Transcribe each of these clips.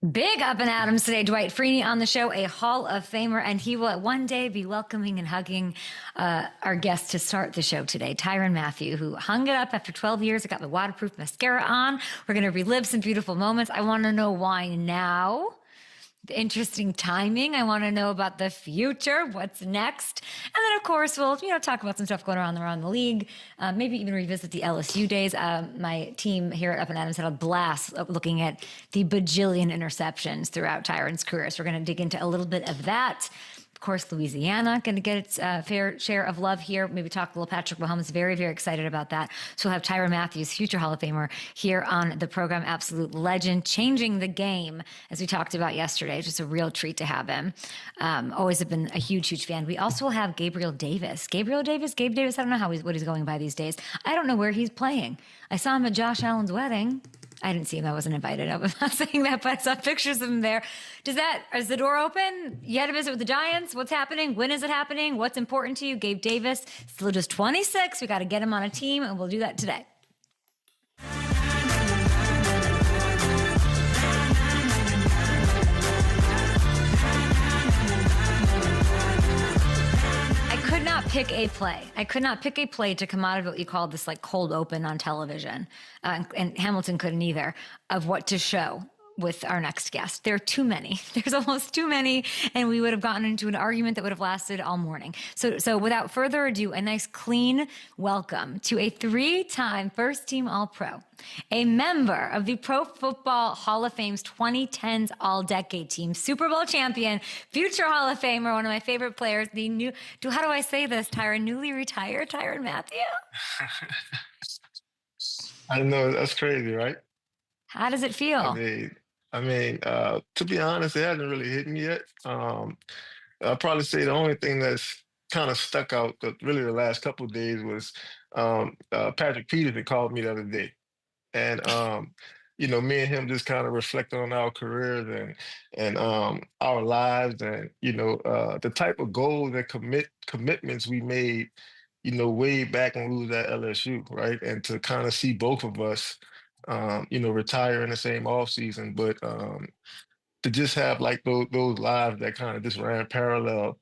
Big up and Adams today. Dwight Freeney on the show, a Hall of Famer, and he will one day be welcoming and hugging our guest to start the show today, Tyrann Mathieu, who hung it up after 12 years. I got the waterproof mascara on. We're going to relive some beautiful moments. I want to know why now. The interesting timing. I want to know about the future. What's next? And then, of course, we'll talk about some stuff going around the league. Maybe even revisit the LSU days. My team here at Up and Adams had a blast looking at the bajillion interceptions throughout Tyrann's career. So we're going to dig into a little bit of that. Of course, Louisiana going to get its fair share of love here. Maybe talk a little Patrick Mahomes. Very, very excited about that. So we'll have Tyrann Mathieu, future Hall of Famer, here on the program. Absolute legend, changing the game, as we talked about yesterday. Just a real treat to have him. Always have been a huge, huge fan. We also have Gabriel Davis. Gabe Davis. I don't know what he's going by these days. I don't know where he's playing. I saw him at Josh Allen's wedding. I didn't see him. I wasn't invited. I'm not saying that, but I saw pictures of him there. Is the door open? You had a visit with the Giants? What's happening? When is it happening? What's important to you? Gabe Davis, still just 26. We got to get him on a team, and we'll do that today. Pick a play. I could not pick a play to come out of what you call this like cold open on television. And Hamilton couldn't either, of what to show with our next guest. There are too many. There's almost too many, and we would have gotten into an argument that would have lasted all morning. So without further ado, a nice clean welcome to a 3-time first team All-Pro, a member of the Pro Football Hall of Fame's 2010s All-Decade Team, Super Bowl champion, future Hall of Famer, one of my favorite players, how do I say this, Tyrann, newly retired Tyrann Mathieu? I know, that's crazy, right? How does it feel? To be honest, it hasn't really hit me yet. I'll probably say the only thing that's kind of stuck out really the last couple of days was Patrick Peterson called me the other day. And, me and him just kind of reflecting on our careers and our lives and, the type of goals and commitments we made, way back when we was at LSU, right? And to kind of see both of us retire in the same offseason, but to just have like those lives that kind of just ran parallel,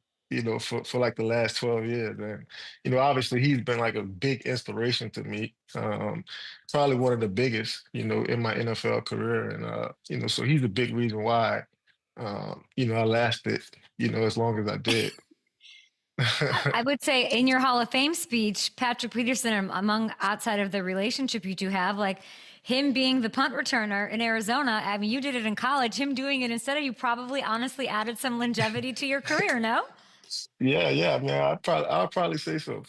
for like the last 12 years. And, obviously he's been like a big inspiration to me, probably one of the biggest, in my NFL career. And, so he's a big reason why, I lasted, as long as I did. I would say in your Hall of Fame speech, Patrick Peterson, outside of the relationship you two have, like him being the punt returner in Arizona, I mean, you did it in college, him doing it instead of you probably honestly added some longevity to your career, no? Yeah, man, I'll probably say so.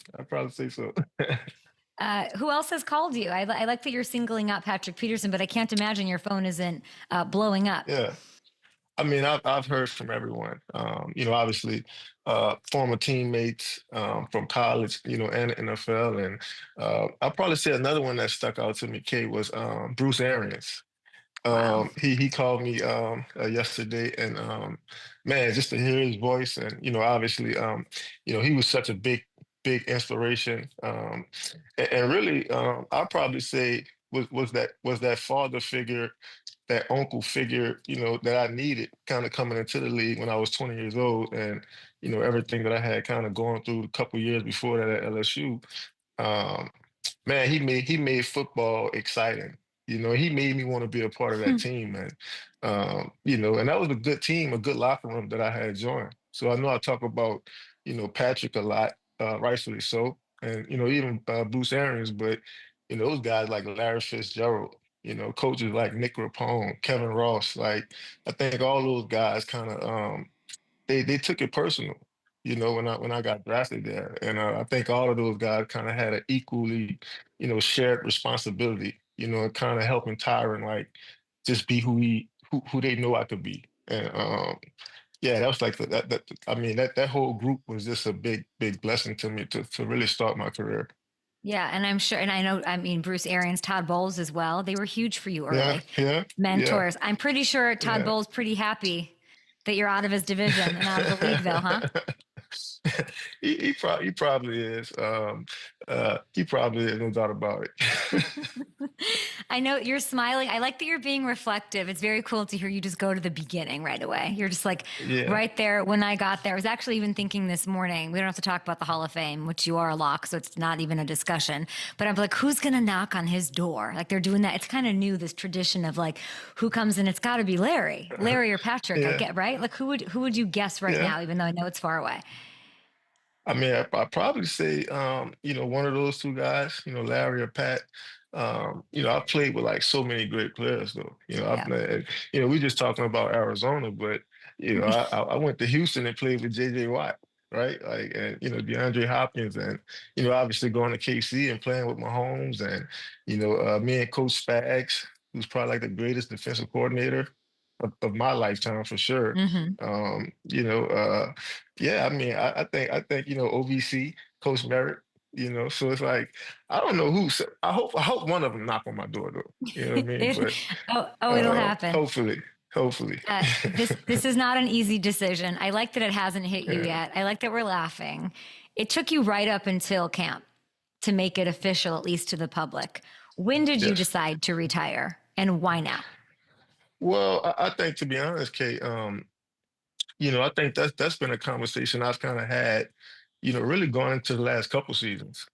Who else has called you? I like that you're singling out Patrick Peterson, but I can't imagine your phone isn't blowing up. Yeah. I've heard from everyone. Obviously, former teammates from college, and the NFL, and I'll probably say another one that stuck out to me, Kate, was Bruce Arians. Wow. He called me yesterday, and man, just to hear his voice, and obviously, he was such a big inspiration, and really, I'll probably say was that father figure, that uncle figure, that I needed kind of coming into the league when I was 20 years old. And, everything that I had kind of gone through a couple years before that at LSU, man, he made football exciting. He made me want to be a part of that team. And, and that was a good team, a good locker room that I had joined. So I know I talk about, Patrick a lot, rightfully so. And, even Bruce Arians, but, those guys like Larry Fitzgerald, coaches like Nick Rapone, Kevin Ross, like I think all those guys kind of they took it personal, when I got drafted there, and I think all of those guys kind of had an equally, shared responsibility, and kind of helping Tyrann like just be who they know I could be, and yeah, that was like that whole group was just a big blessing to me to really start my career. Yeah, and I'm sure, and I know, Bruce Arians, Todd Bowles as well. They were huge for you early. Yeah. Mentors. I'm pretty sure Todd Bowles pretty happy that you're out of his division and out of the league, though, huh? He probably is. He probably is, no doubt about it. I know you're smiling. I like that you're being reflective. It's very cool to hear you just go to the beginning right away. You're just like Yeah, right there when I got there. I was actually even thinking this morning, we don't have to talk about the Hall of Fame, which you are a lock, so it's not even a discussion. But I'm like, who's going to knock on his door? Like they're doing that. It's kind of new, this tradition of like, who comes in? It's got to be Larry or Patrick. I yeah, get right. Like who would you guess right yeah. now, even though I know it's far away? I mean, I'd probably say, one of those two guys, Larry or Pat. I played with like so many great players, though. Yeah. We just talking about Arizona, but I went to Houston and played with J.J. Watt, right? Like, and DeAndre Hopkins, and obviously going to KC and playing with Mahomes, and me and Coach Spags, who's probably like the greatest defensive coordinator of my lifetime for sure. Hmm. Um, you know, uh, yeah, I mean, I think OVC, Coach Merritt. So it's like I don't know who. I hope one of them knock on my door though. You know what I mean? But It'll happen. hopefully. This is not an easy decision. I like that it hasn't hit you Yeah. yet. I like that we're laughing. It took you right up until camp to make it official, at least to the public. When did you Yes. decide to retire, and why now? Well, I think to be honest, Kate, I think that's been a conversation I've kind of had, really going into the last couple seasons.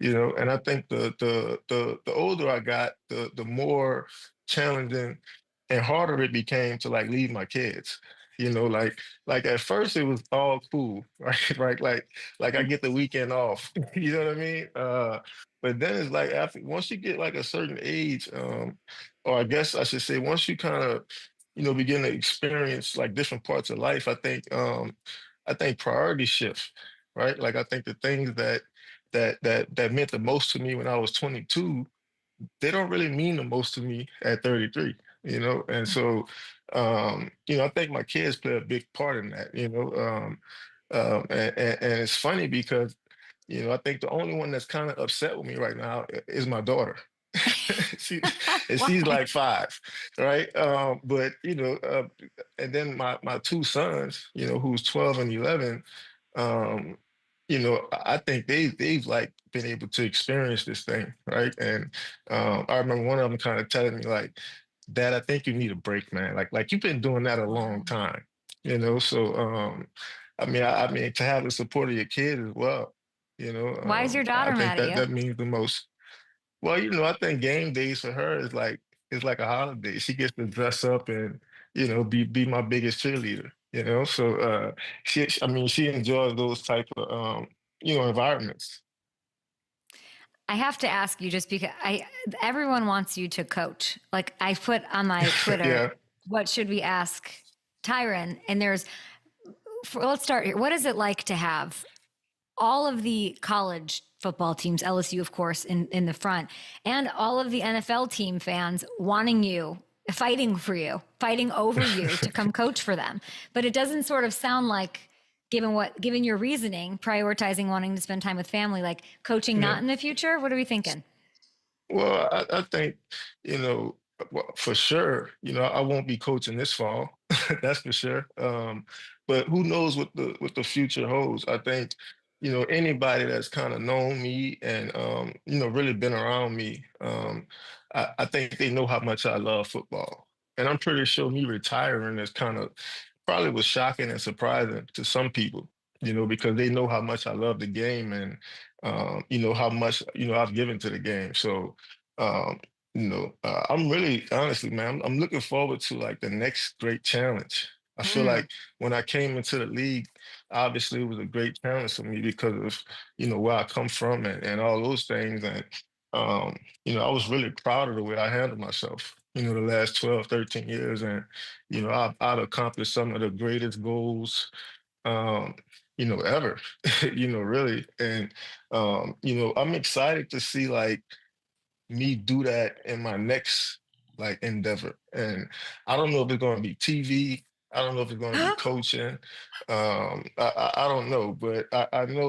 And I think the older I got, the more challenging and harder it became to like leave my kids. Like at first it was all cool, right? Right, like I get the weekend off. You know what I mean? But then it's like after once you get like a certain age, or I guess I should say once you kind of begin to experience like different parts of life, I think priorities shift, right? Like I think the things that meant the most to me when I was 22, they don't really mean the most to me at 33, And so, I think my kids play a big part in that, and it's funny because, I think the only one that's kind of upset with me right now is my daughter. she, and she's Why? like 5, right? But and then my two sons, who's 12 and 11, um, I think they've like been able to experience this thing, right? And I remember one of them kind of telling me like, "Dad, I think you need a break, man. Like you've been doing that a long Wow. time, So, I mean, to have the support of your kid as well, Why is your I daughter think mad at you? that means the most. Well, I think game days for her is like a holiday. She gets to dress up and be my biggest cheerleader. So I mean, she enjoys those type of environments. I have to ask you just because everyone wants you to coach. Like I put on my Twitter, Yeah, what should we ask Tyrann? And let's start here. What is it like to have all of the college football teams, LSU, of course, in the front, and all of the NFL team fans wanting you, fighting for you, fighting over you to come coach for them? But it doesn't sort of sound like, given your reasoning, prioritizing wanting to spend time with family, like coaching not yeah. in the future. What are we thinking? Well, I think, you know, well, for sure, I won't be coaching this fall. That's for sure. But who knows what the future holds? I think, anybody that's kind of known me and really been around me, I think they know how much I love football. And I'm pretty sure me retiring is kind of probably was shocking and surprising to some people, because they know how much I love the game and how much I've given to the game. So um, I'm really honestly, man, I'm looking forward to like the next great challenge. I feel Mm. like when I came into the league, obviously it was a great challenge for me because of where I come from and all those things. And um, I was really proud of the way I handled myself. The last 12, 13 years, and I've accomplished some of the greatest goals um, ever, really. And I'm excited to see like me do that in my next like endeavor. And I don't know if it's going to be TV. I don't know if it's going to be coaching. I don't know, but I know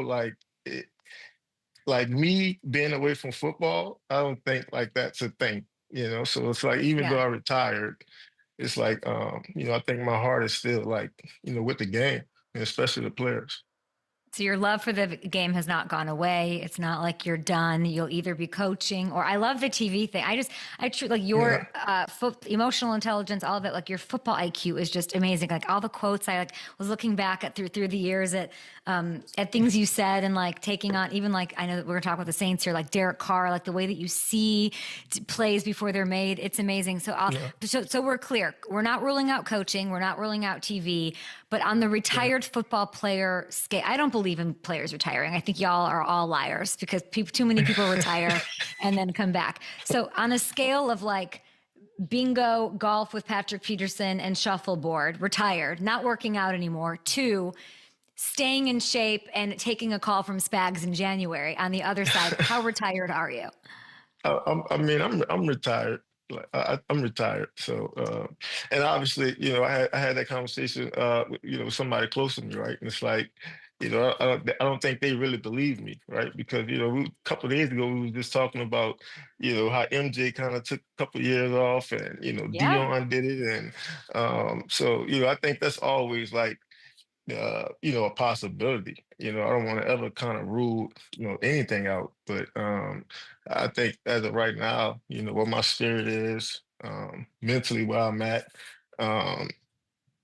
like me being away from football, I don't think like that's a thing. So it's like even though Yeah. I retired, it's like I think my heart is still like with the game, and especially the players. So your love for the game has not gone away. It's not like you're done. You'll either be coaching or I love the TV thing. Like Yeah, your emotional intelligence, all of it, like your football IQ is just amazing. Like all the quotes I like was looking back at through the years at things you said and like taking on even like I know that we're gonna talk about the Saints here, like Derek Carr, like the way that you see plays before they're made. It's amazing. yeah, So we're clear. We're not ruling out coaching. We're not ruling out TV. But on the yeah. retired football player scale, I don't believe in players retiring. I think y'all are all liars because too many people retire and then come back. So on a scale of like bingo, golf with Patrick Peterson and shuffleboard, retired, not working out anymore, to staying in shape and taking a call from Spags in January on the other side, how retired are you? I mean, I'm retired. Like I'm retired. So, and obviously, I had that conversation, with somebody close to me, right? And it's like, I don't think they really believe me, right? Because a couple of days ago we were just talking about, how MJ kind of took a couple of years off, and Yeah. Dion did it, and so I think that's always like a possibility. I don't want to ever kind of rule, anything out. But I think as of right now, what my spirit is, mentally where I'm at, um,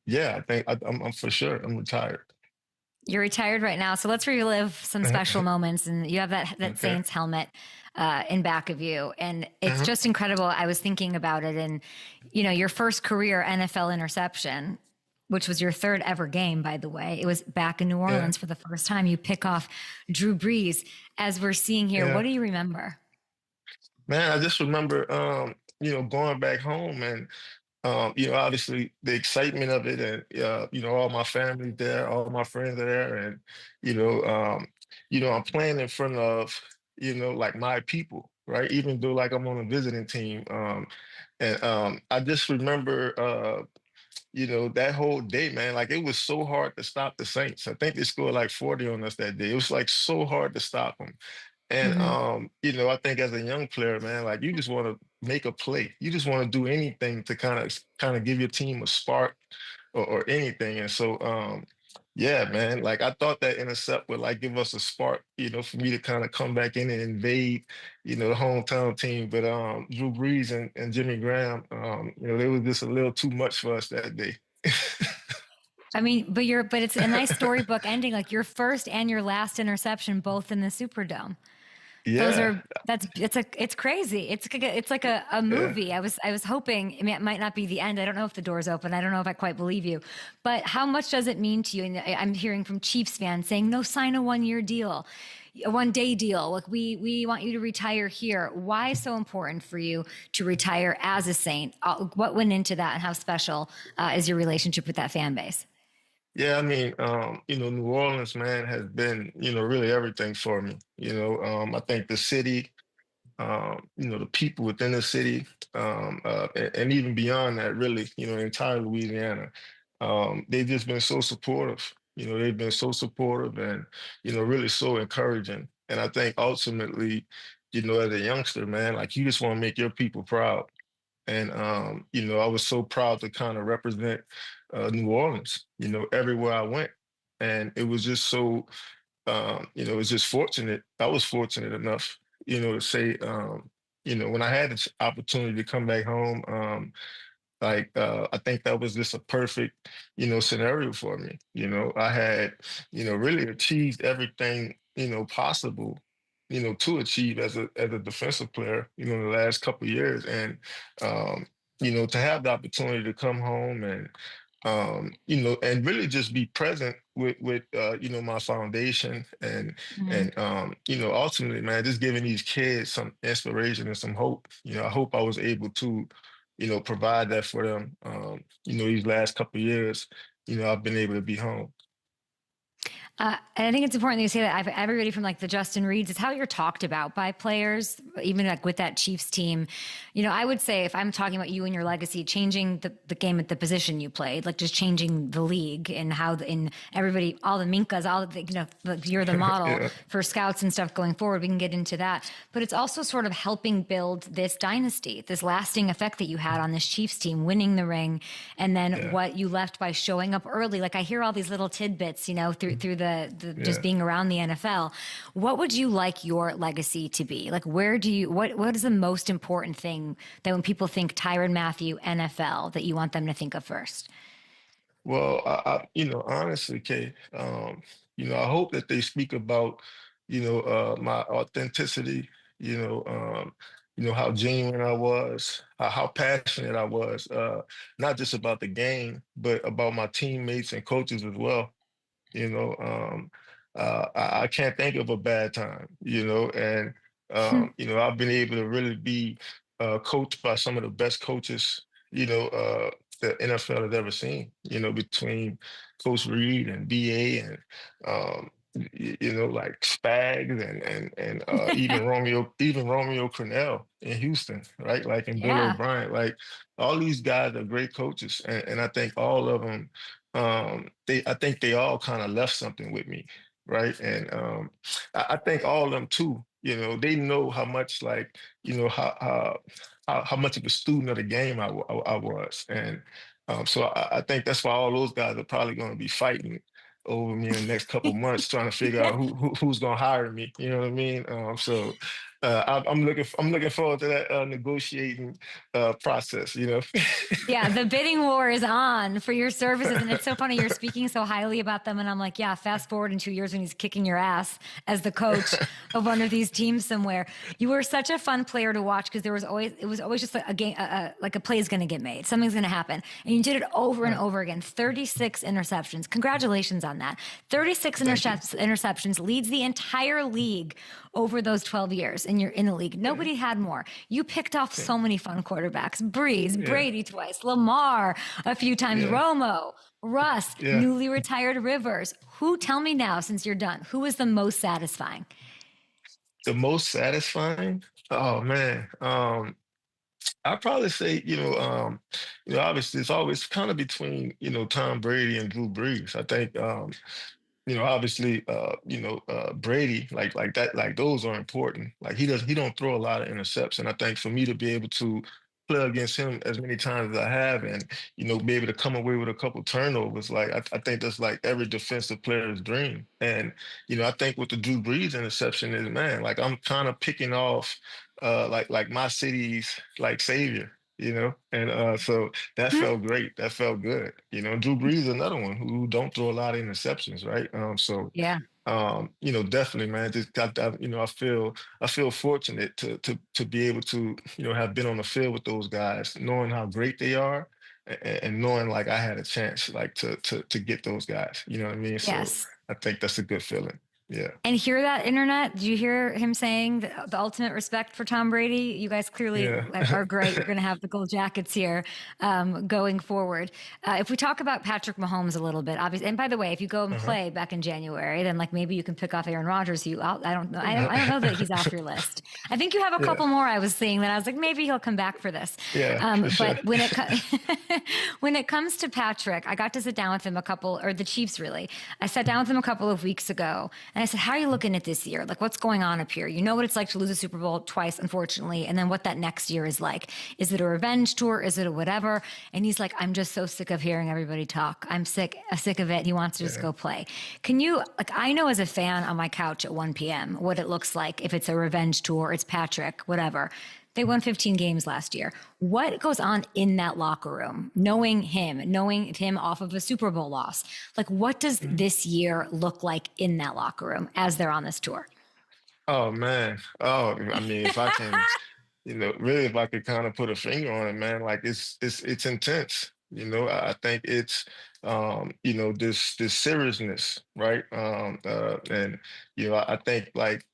yeah, I think I'm for sure I'm retired. You're retired right now. So let's relive some special moments. And you have that Okay. Saints helmet in back of you. And it's Uh-huh. just incredible. I was thinking about it. And, your first career NFL interception, which was your third ever game, by the way, it was back in New Yeah. Orleans for the first time. You pick off Drew Brees. As we're seeing here, what Yeah. do you remember? Man, I just remember, going back home and obviously the excitement of it, and all my family there, all my friends are there, and you know, um, I'm playing in front of like my people, right? Even though like I'm on a visiting team, and I just remember, that whole day, man. Like it was so hard to stop the Saints. I think they scored like 40 on us that day. It was like so hard to stop them. And Hmm. I think as a young player, man, like you just want to make a play. You just want to do anything to kind of give your team a spark or anything. And so yeah, man, like I thought that intercept would like give us a spark, for me to kind of come back in and invade, the hometown team. But Drew Brees and Jimmy Graham, they was just a little too much for us that day. I mean, but it's a nice storybook ending, like your first and your last interception, both in the Superdome. Those Yeah, are it's crazy. It's like a yeah. movie. I was hoping, I mean, it might not be the end. I don't know if the door's open. I don't know if I quite believe you, but how much does it mean to you? And I'm hearing from Chiefs fans saying, "No, sign a 1 year deal, a 1 day deal. Like we want you to retire here." Why so important for you to retire as a Saint? What went into that, and how special is your relationship with that fan base? Yeah, I mean, New Orleans, man, has been, really everything for me. I think the city, the people within the city, and even beyond that, really, the entire Louisiana, they've just been so supportive. They've been so supportive and, really so encouraging. And I think ultimately, as a youngster, man, like you just want to make your people proud. And I was so proud to kind of represent New Orleans, everywhere I went. And it was just so, it was just fortunate. I was fortunate enough, to say, when I had the opportunity to come back home, like I think that was just a perfect, scenario for me. I had, really achieved everything, possible, to achieve as a defensive player, in the last couple of years. And um, to have the opportunity to come home and and really just be present with my foundation and ultimately, man, just giving these kids some inspiration and some hope. I hope I was able to provide that for them. These last couple of years, I've been able to be home. And I think it's important that you say that everybody from like the Justin Reeds, it's how you're talked about by players, even like with that Chiefs team. I would say if I'm talking about you and your legacy, changing the game at the position you played, like just changing the league and how in everybody, all the Minkas, all the, you're the model Yeah, for scouts and stuff going forward. We can get into that. But it's also sort of helping build this dynasty, this lasting effect that you had on this Chiefs team, winning the ring, and then yeah, what you left by showing up early. Like I hear all these little tidbits, through the just Yeah. being around the NFL. What would you like your legacy to be? Like, where do you what is the most important thing that when people think Tyrann Mathieu NFL that you want them to think of first? Well, honestly, Kay, I hope that they speak about, my authenticity, how genuine I was, how passionate I was, not just about the game, but about my teammates and coaches as well. You know, I can't think of a bad time, and I've been able to really be coached by some of the best coaches, the NFL has ever seen, between Coach Reed and BA and like Spags and even Romeo Crennel in Houston, right? Like in Bill Yeah. O'Brien, like all these guys are great coaches, and I think all of them I think they all kind of left something with me, right? And I think all of them too, they know how much like, how much of a student of the game I was. And so I think that's why all those guys are probably going to be fighting over me in the next couple months, trying to figure Yeah. out who's going to hire me. You know what I mean? So I'm looking forward to that negotiating process. Yeah, the bidding war is on for your services. And it's so funny. You're speaking so highly about them. And I'm like, yeah, fast forward in 2 years when he's kicking your ass as the coach of one of these teams somewhere. You were such a fun player to watch because it was always just like a game, like a play is going to get made. Something's going to happen. And you did it over and Right. over again. 36 interceptions. Congratulations on that. 36 Thank you. interceptions leads the entire league over those 12 years and you're in the league. Yeah. Nobody had more. You picked off Yeah. so many fun quarterbacks. Breeze, Yeah. Brady twice, Lamar a few times, Yeah. Romo, Russ, Yeah. newly retired Rivers. Who, tell me now since you're done, who is the most satisfying? The most satisfying? Oh man. I'd probably say, obviously it's always kind of between, Tom Brady and Drew Brees. I think obviously, Brady, like that, like those are important. Like he don't throw a lot of intercepts, and I think for me to be able to play against him as many times as I have, and be able to come away with a couple turnovers, like I think that's like every defensive player's dream. And I think with the Drew Brees interception is, man, like I'm kind of picking off, like my city's like savior. And so that Hmm? felt great. That felt good. Drew Brees is another one who don't throw a lot of interceptions, right? Yeah. Definitely, man. Just got that. I feel fortunate to be able to, have been on the field with those guys, knowing how great they are, and knowing like I had a chance, like to get those guys. You know what I mean? So Yes. I think that's a good feeling. Yeah. And hear that, internet? Did you hear him saying the ultimate respect for Tom Brady? You guys clearly Yeah. are great. You're going to have the gold jackets here going forward. If we talk about Patrick Mahomes a little bit, obviously, and by the way, if you go and Uh-huh. play back in January, then like maybe you can pick off Aaron Rodgers. I don't know. I don't know that he's off your list. I think you have a Yeah. couple more. I was seeing that I was like maybe he'll come back for this. Yeah. For sure. But when it comes to Patrick, I got to sit down with him or the Chiefs really. I sat down with him a couple of weeks ago, and I said, "How are you looking at this year? Like, what's going on up here? You know what it's like to lose a Super Bowl twice, unfortunately, and then what that next year is like. Is it a revenge tour? Is it a whatever?" And he's like, "I'm just so sick of hearing everybody talk. I'm sick of it." He wants to just Yeah. go play. Can you, like, I know as a fan on my couch at 1 p.m. what it looks like if it's a revenge tour, it's Patrick, whatever. They won 15 games last year. What goes on in that locker room, knowing him off of a Super Bowl loss? Like, what does Mhm. this year look like in that locker room as they're on this tour? Oh man. Oh, I mean, if I can, really, if I could kind of put a finger on it, man, like it's intense. I think it's this seriousness, right? And I think like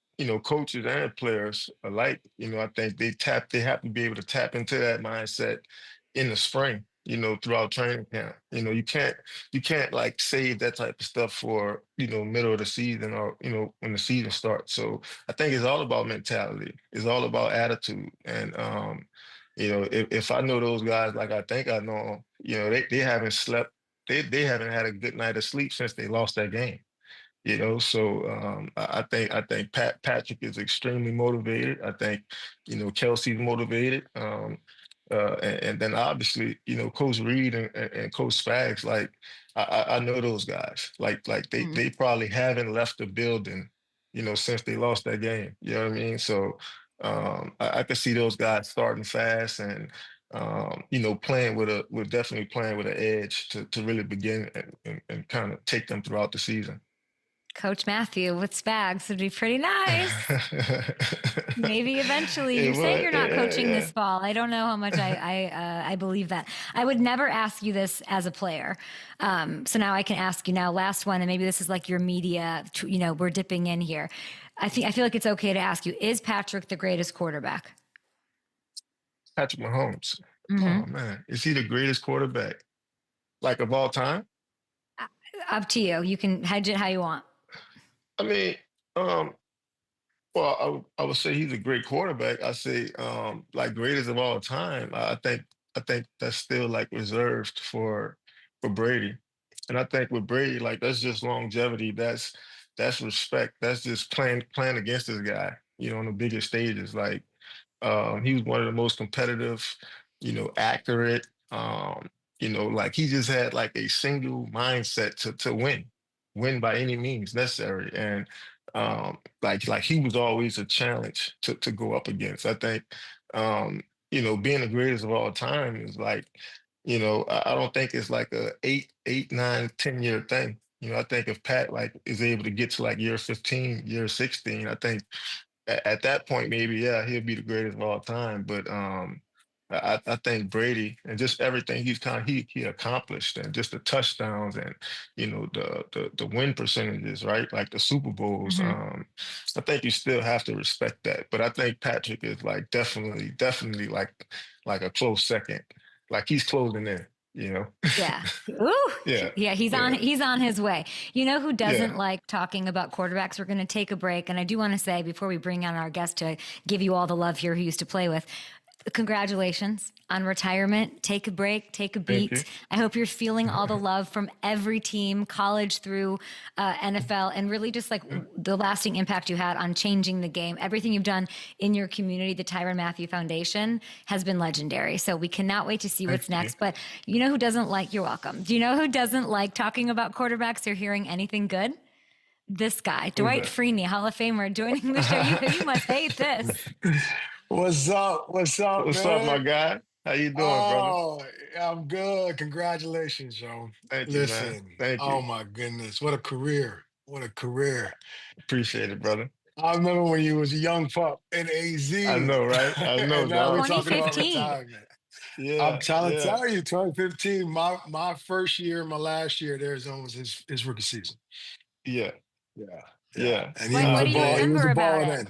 coaches and players alike, I think they have to be able to tap into that mindset in the spring. Throughout training camp, you can't like save that type of stuff for middle of the season or when the season starts. So I think it's all about mentality. It's all about attitude. And if I know those guys like I think I know 'em, they haven't slept. They haven't had a good night of sleep since they lost that game. So I think Patrick is extremely motivated. I think Kelsey's motivated. And then obviously, Coach Reed and Coach Spags, like I know those guys. Like they probably haven't left the building, since they lost that game. You know what I mean? So I could see those guys starting fast and playing with definitely playing with an edge to really begin and kind of take them throughout the season. Coach Mathieu with Spags would be pretty nice. Maybe eventually. It You're saying would, you're not yeah, coaching this yeah. fall. I don't know how much I believe that. I would never ask you this as a player. So now I can ask you now. Last one, and maybe this is like your media. We're dipping in here. I feel like it's okay to ask you: Is Patrick the greatest quarterback? Patrick Mahomes. Hmm. Oh man, is he the greatest quarterback like of all time? Up to you. You can hedge it how you want. I mean, um, well, I would say he's a great quarterback. I say like greatest of all time. I think that's still like reserved for Brady. And I think with Brady, like that's just longevity. That's respect. That's just playing against this guy, on the biggest stages. Like he was one of the most competitive, accurate. Like he just had like a single mindset to win by any means necessary. And like he was always a challenge to go up against. I think being the greatest of all time is like, I don't think it's like a 8, 9, 10 year thing. I think if Pat like is able to get to like year 15, year 16, I think at that point, maybe yeah, he'll be the greatest of all time. But I think Brady and just everything he accomplished, and just the touchdowns and the win percentages, right? Like the Super Bowls. Hmm. I think you still have to respect that. But I think Patrick is like definitely like a close second. Like he's closing in. You know. Yeah. Ooh. Yeah. Yeah, he's on Yeah. his way. You know who doesn't Yeah. like talking about quarterbacks? We're going to take a break, and I do want to say before we bring on our guest to give you all the love here who used to play with, congratulations on retirement. Take a break, take a Thank beat. you. I hope you're feeling all the love from every team, college through NFL, and really just like Yeah. the lasting impact you had on changing the game. Everything you've done in your community, the Tyrann Mathieu Foundation, has been legendary. So we cannot wait to see Thank what's you. next. But you know who doesn't like, you're welcome. Do you know who doesn't like talking about quarterbacks or hearing anything good? This guy, Who's Dwight that? Freeney, Hall of Famer, joining the show. You must hate this. What's up? What's up, What's up, my man? guy? How you doing, brother? Oh, I'm good. Congratulations, yo. Thank you, man. Listen, Thank oh you. my goodness, what a career. What a career. Appreciate it, brother. I remember when you was a young pup in I AZ, know, right? I know, and now we're dog. talking about 2015. retirement. I'm Yeah, trying to yeah, tell you, 2015, my first year, my last year at Arizona was his rookie season. yeah, Yeah, yeah. yeah. And What Nah, do you he man. was a remember about baller it? then.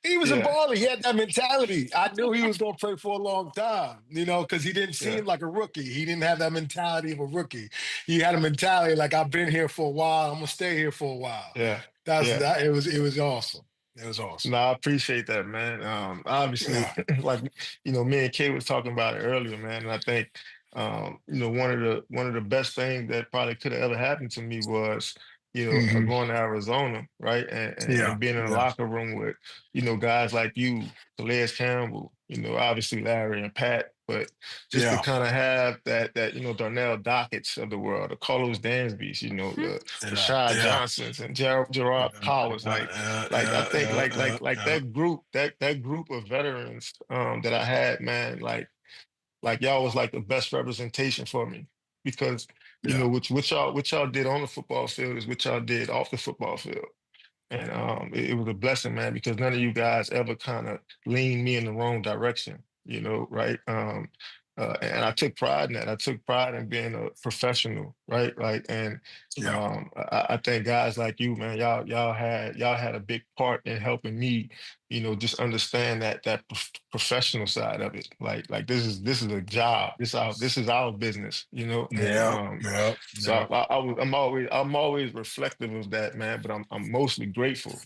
He was a Yeah, baller. He had that mentality. I knew he was going to play for a long time, because he didn't yeah, seem like a rookie. He didn't have that mentality of a rookie. He had a mentality like I've been here for a while. I'm gonna stay here for a while. yeah, That's yeah. that. It was awesome. It was awesome. No, I appreciate that, man. Obviously, Yeah. like me and Kay was talking about it earlier, man. And I think, one of the best things that probably could have ever happened to me was, Hmm. going to Arizona, right, and Yeah. being in a Yeah. locker room with, guys like you, Calais Campbell, obviously Larry and Pat, but just to Yeah. kind of have that Darnell Dockett's of the world, the Carlos Dansby's, Hmm? the Yeah. Rashad Yeah. Johnsons and Gerard Yeah. Powers, Yeah. like I Yeah. think Yeah. like Yeah. that group of veterans that I had, man, like y'all was like the best representation for me because Yeah. what y'all did on the football field is what y'all did off the football field. And it was a blessing, man, because none of you guys ever kind of leaned me in the wrong direction, right? And I took pride in that. I took pride in being a professional, right? Like, and Yeah. I think guys like you, man, y'all had a big part in helping me, just understand that professional side of it. Like this is a job. This is our business, and Yeah. Yeah. so Yeah. I'm always reflective of that, man. But I'm mostly grateful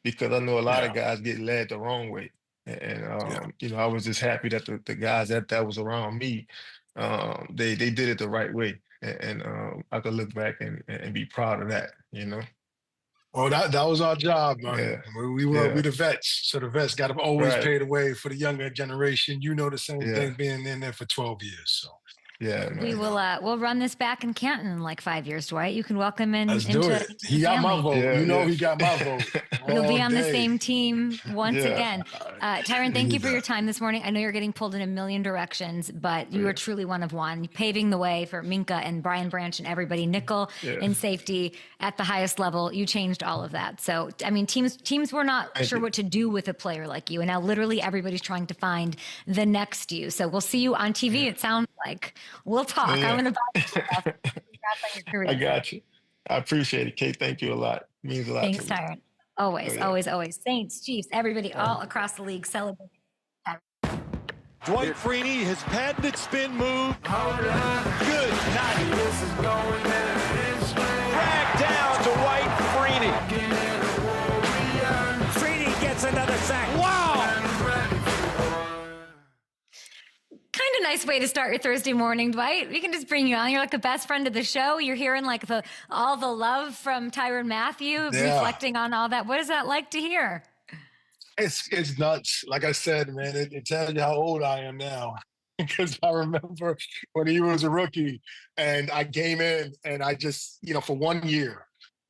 because I know a lot of Yeah. guys get led the wrong way, and Yeah. I was just happy that the guys that was around me, they did it the right way, and I could look back and be proud of that. Well, that was our job, man. Yeah, We yeah, the vets, so the vets got to always right. pay the way for the younger generation. You know the same Yeah, thing, being in there for 12 years. So yeah, We man. will we'll run this back in Canton in like 5 years, Dwight. You can welcome let's do into it. the He got my family. vote. Yeah, You know, he got my yeah, vote You'll be all on the day. same team once yeah, again. Tyrann, We thank you need for your that. time this morning. I know you're getting pulled in a million directions, but you are yeah, truly one of one, paving the way for Minka and Brian Branch and everybody, nickel yeah. and safety at the highest level. You changed all of that. So, I mean, teams were not Thank sure you. what to do with a player like you. And now literally everybody's trying to find the next you. So we'll see you on TV. Yeah. It sounds like we'll talk. I'm Yeah. going to buy you stuff. Congrats on your I career. got you. I appreciate it, Kate. Thank you a lot. It means a lot to Thanks, me. Tyrann. Oh Always, yeah. always, always. Saints, Chiefs, everybody All right. all across the league celebrating. Dwight Freeney has patented spin move. Good night. This is going in. Drag down Dwight Freeney. Freeney gets another sack. Wow. Kind of nice way to start your Thursday morning, Dwight. We can just bring you on. You're like a best friend of the show. You're hearing like all the love from Tyrann Mathieu, Yeah. reflecting on all that. What is that like to hear? It's nuts. Like I said, man, it tells you how old I am now. Because I remember when he was a rookie and I came in and I just, for 1 year.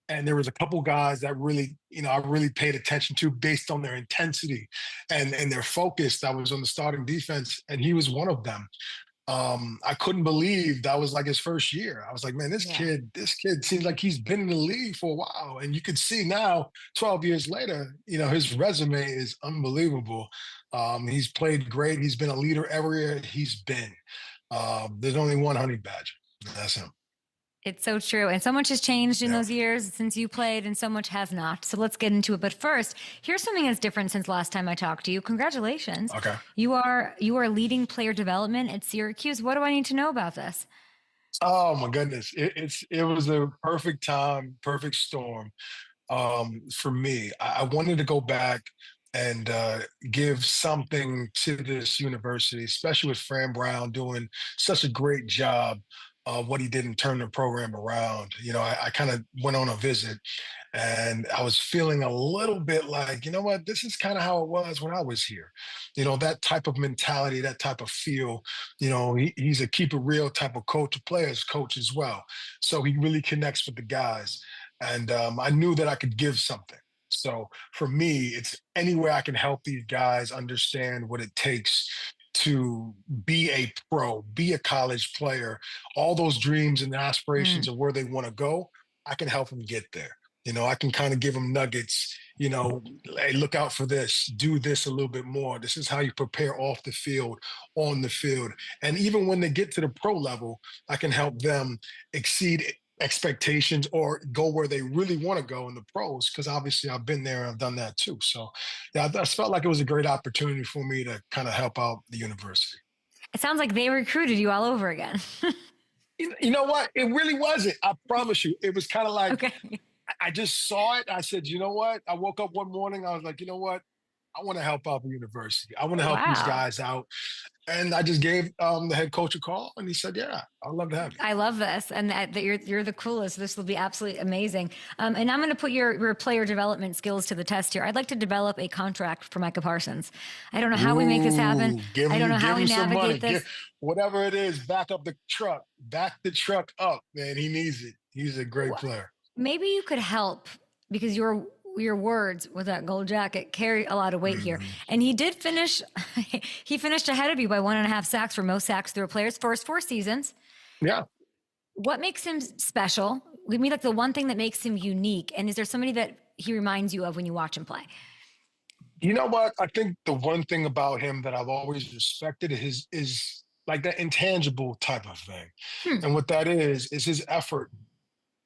And there was a couple guys that really, I really paid attention to based on their intensity and their focus that was on the starting defense. And he was one of them. I couldn't believe that was like his first year. I was like, man, this Yeah. kid seems like he's been in the league for a while. And you could see now, 12 years later, his resume is unbelievable. He's played great. He's been a leader everywhere he's been. There's only one honey badger. And that's him. It's so true. And so much has changed in Yeah. those years since you played, and so much has not. So let's get into it. But first, here's something that's different since last time I talked to you. Congratulations. Okay. You are leading player development at Syracuse. What do I need to know about this? Oh my goodness. It was a perfect time, perfect storm for me. I wanted to go back and give something to this university, especially with Fran Brown doing such a great job of what he did and turn the program around. I kind of went on a visit and I was feeling a little bit like, you know what, this is kind of how it was when I was here. That type of mentality, that type of feel, he's a keep it real type of coach, a player's coach as well. So he really connects with the guys. And I knew that I could give something. So for me, it's anywhere I can help these guys understand what it takes to be a pro, be a college player, all those dreams and aspirations of where they want to go, I can help them get there. I can kind of give them nuggets, hey, look out for this, do this a little bit more. This is how you prepare off the field, on the field. And even when they get to the pro level, I can help them exceed expectations or go where they really want to go in the pros, because obviously I've been there and I've done that too. So yeah, I just felt like it was a great opportunity for me to kind of help out the university. It sounds like they recruited you all over again. You know what? It really wasn't. I promise you. It was kind of like, Okay. I just saw it. I said, you know what? I woke up one morning. I was like, you know what? I want to help out the university. I want to help these Wow. guys out. And I just gave the head coach a call, and he said, "Yeah, I'd love to have you." I love this, and that you're the coolest. This will be absolutely amazing. And I'm going to put your player development skills to the test here. I'd like to develop a contract for Micah Parsons. I don't know how we make this happen. Give I don't know him- how give we him some money. navigate this. Whatever it is, back up the truck. Back the truck up, man. He needs it. He's a great player. Maybe you could help, because your words with that gold jacket carry a lot of weight here. And he did finish. He finished ahead of you by 1.5 sacks for most sacks through a player's first 4 seasons. Yeah. What makes him special? Give me like the one thing that makes him unique. And is there somebody that he reminds you of when you watch him play? You know what? I think the one thing about him that I've always respected is like that intangible type of thing. And what that is his effort.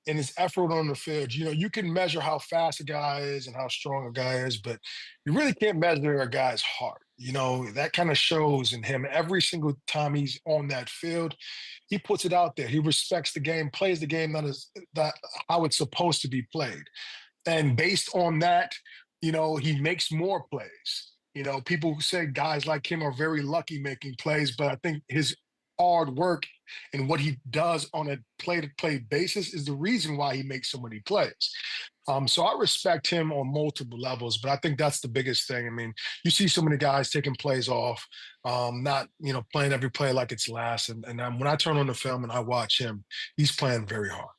And his effort on the field. You can measure how fast a guy is and how strong a guy is, but you really can't measure a guy's heart. That kind of shows in him every single time he's on that field. He puts it out there. He respects the game, plays the game that how it's supposed to be played. And based on that, he makes more plays. People say guys like him are very lucky making plays, but I think his hard work and what he does on a play-to-play basis is the reason why he makes so many plays. So I respect him on multiple levels, but I think that's the biggest thing. I mean, you see so many guys taking plays off, not playing every play like it's last. And when I turn on the film and I watch him, he's playing very hard.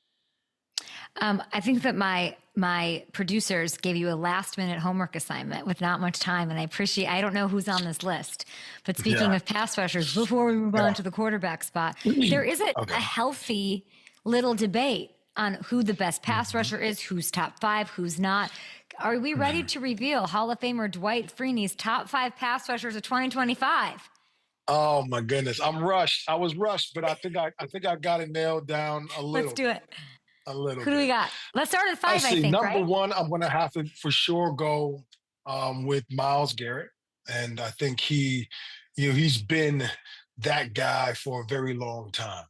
I think that my producers gave you a last minute homework assignment with not much time. And I don't know who's on this list, but speaking of pass rushers, before we move on to the quarterback spot, there is a healthy little debate on who the best pass rusher is, who's top 5, who's not. Are we ready to reveal Hall of Famer Dwight Freeney's top 5 pass rushers of 2025? Oh my goodness. I'm rushed. I was rushed, but I think I got it nailed down a little. Let's do it. A little. Who do we got? Let's start at 5, I think, number one, I'm going to have to for sure go with Myles Garrett. And I think he's been that guy for a very long time.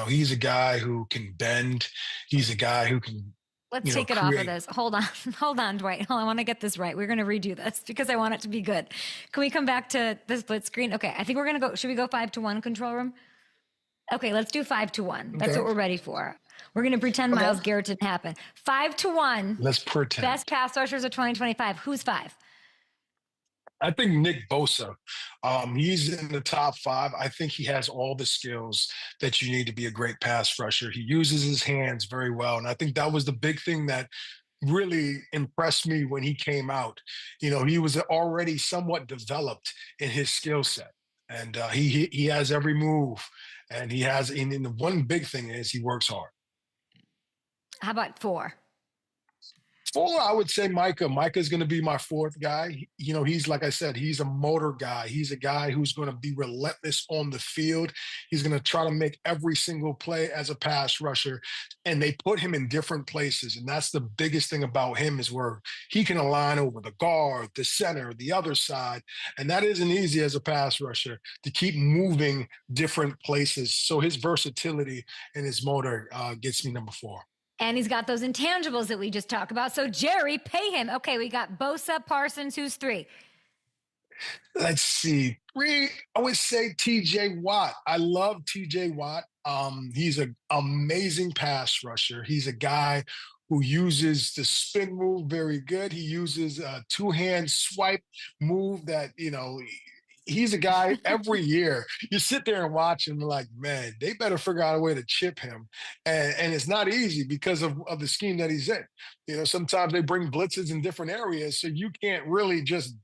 He's a guy who can bend. He's a guy who can. Let's take it off of this. Hold on, Dwight. I want to get this right. We're going to redo this because I want it to be good. Can we come back to the split screen? Okay, I think we're going to go. Should we go 5-1 control room? Okay, let's do 5-1. That's what we're ready for. We're going to pretend Myles Garrett didn't happen. 5-1. Let's pretend. Best pass rushers of 2025. Who's 5? I think Nick Bosa. He's in the top 5. I think he has all the skills that you need to be a great pass rusher. He uses his hands very well. And I think that was the big thing that really impressed me when he came out. He was already somewhat developed in his skill set. And he has every move. And and the one big thing is he works hard. How about 4? 4, I would say Micah. Micah's going to be my 4th guy. He's, like I said, he's a motor guy. He's a guy who's going to be relentless on the field. He's going to try to make every single play as a pass rusher. And they put him in different places. And that's the biggest thing about him is where he can align over the guard, the center, the other side. And that isn't easy as a pass rusher to keep moving different places. So his versatility and his motor gets me number 4. And he's got those intangibles that we just talked about. So, Jerry, pay him. Okay, we got Bosa, Parsons. Who's 3? Let's see. 3, I would say TJ Watt. I love TJ Watt. He's an amazing pass rusher. He's a guy who uses the spin move very good. He uses a 2-hand swipe move that, he's a guy every year. You sit there and watch him like, man, they better figure out a way to chip him. And it's not easy because of the scheme that he's in. Sometimes they bring blitzes in different areas, so you can't really just,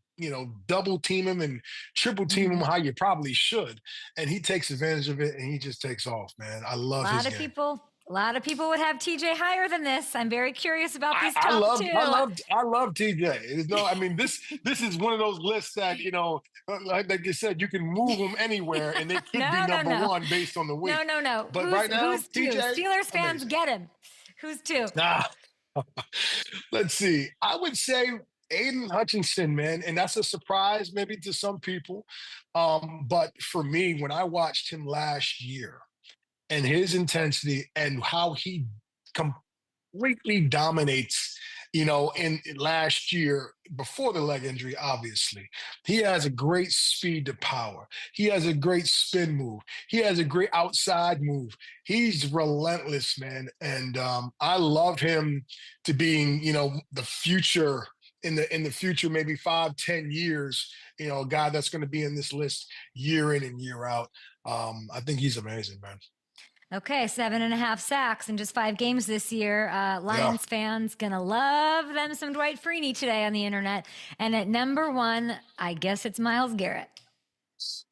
double team him and triple team him how you probably should. And he takes advantage of it and he just takes off, man. I love his game. A lot of people would have TJ higher than this. I'm very curious about these top 2. I love TJ. This is one of those lists that, like you said, you can move them anywhere and they could be number 1 based on the week. No. But right now, who's 2? TJ, Steelers fans, amazing. get him. Who's 2? Let's see. I would say Aiden Hutchinson, man, and that's a surprise maybe to some people. But for me, when I watched him last year, and his intensity and how he completely dominates, in last year before the leg injury, obviously. He has a great speed to power. He has a great spin move. He has a great outside move. He's relentless, man. And I love him to being, the future in the future, maybe 5-10 years, a guy that's going to be in this list year in and year out. I think he's amazing, man. Okay, 7.5 sacks in just 5 games this year. Lions fans gonna love them some Dwight Freeney today on the internet. And at number 1, I guess it's Myles Garrett.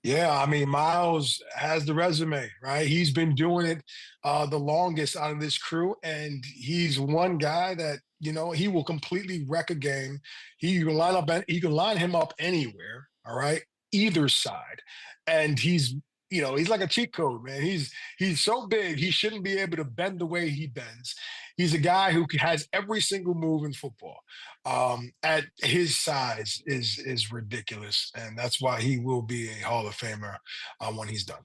Yeah, Myles has the resume, right? He's been doing it the longest out of this crew, and he's one guy that he will completely wreck a game. He can line him up anywhere, all right, either side, and he's like a cheat code, man. He's so big, he shouldn't be able to bend the way he bends. He's a guy who has every single move in football. At his size is ridiculous, and that's why he will be a Hall of Famer when he's done.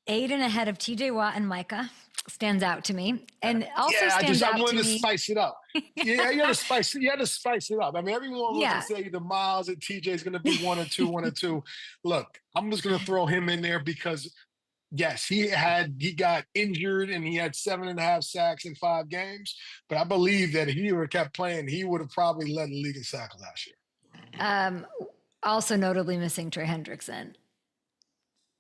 Aiden ahead of TJ Watt and Micah stands out to me, and also I wanted to spice it up. Yeah, you had to spice it up. Everyone wants to say either Myles or TJ is going to be 1 or 2, 1 or 2. Look, I'm just going to throw him in there because yes, he got injured and he had 7.5 sacks in 5 games. But I believe that if he would have kept playing, he would have probably led the league in sacks last year. Also notably missing Trey Hendrickson.